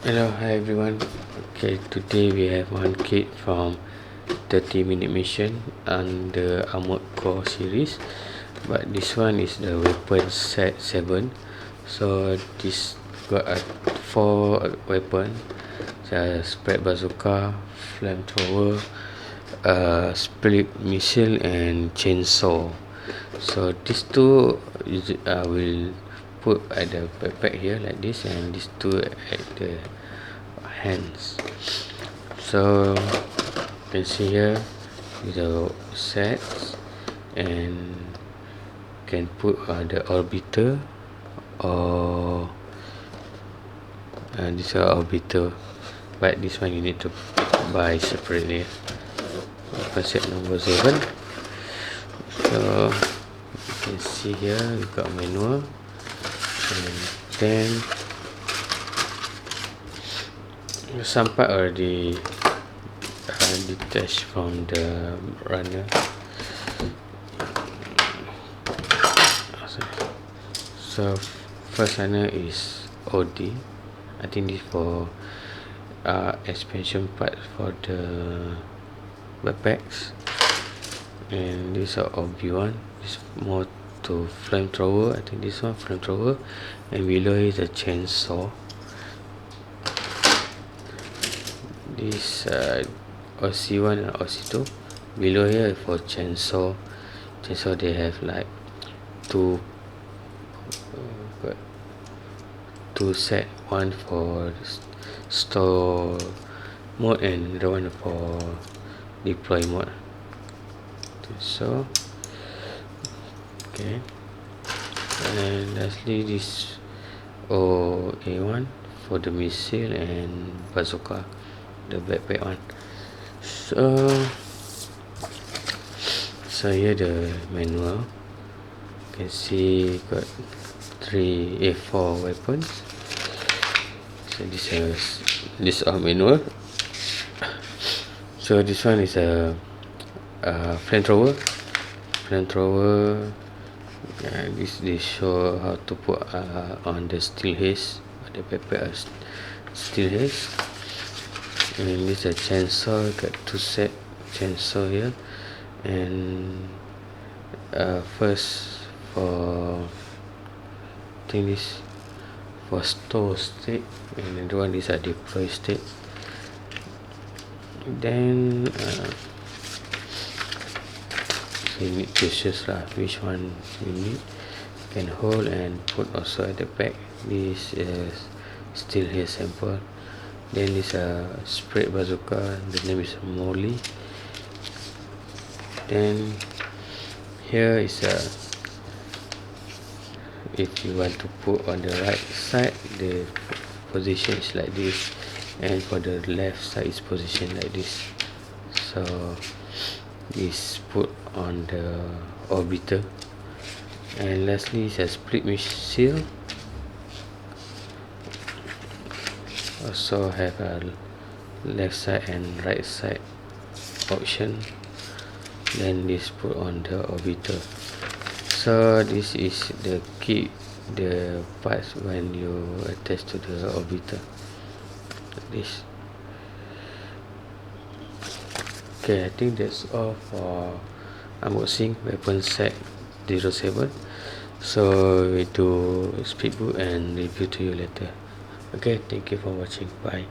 Hello, hi everyone. Okay, today we have one kit from 30-minute mission on the Armored Core series, but this one is the weapon set 7. So this got 4 weapon: spread bazooka, flamethrower, split missile, and chainsaw. So these two will put at the backpack here like this, and these two at the hands. So you can see here the sets, and can put the orbiter, or this is orbiter, but this one you need to buy separately. Set number 7. So you can see here we got manual, and then some part already detached from the runner. So first runner is OD. I think this for expansion part for the backpacks, and this are OB1. This more to flamethrower. I think this one flamethrower, and below is a chainsaw. This OC1 and OC2. Below here for chainsaw they have like two set, one for store mode and the one for deploy mode. So okay, and lastly this OA1 for the missile and bazooka, the backpack one. So here the manual. You can see got 4 weapons. So this are manual. So this one is a flamethrower. This they show how to put on the steel haze, the paper steel haze. And this is a chainsaw. Got 2 set chainsaw here, and first for I think this for store state, and another one is a deploy state. Then you need to choose which one you need. You can hold and put also at the back. This is still here sample. Then this spread bazooka, the name is Molly. Then here is if you want to put on the right side, the position is like this, and for the left side is position like this. So this put on the orbiter. And lastly is a split missile, also have a left side and right side option. Then this put on the orbiter. So this is the key, the parts when you attach to the orbiter like this. Okay, I think that's all for unboxing weapon set 07. So we do speedbook and review to you later. Okay, thank you for watching. Bye.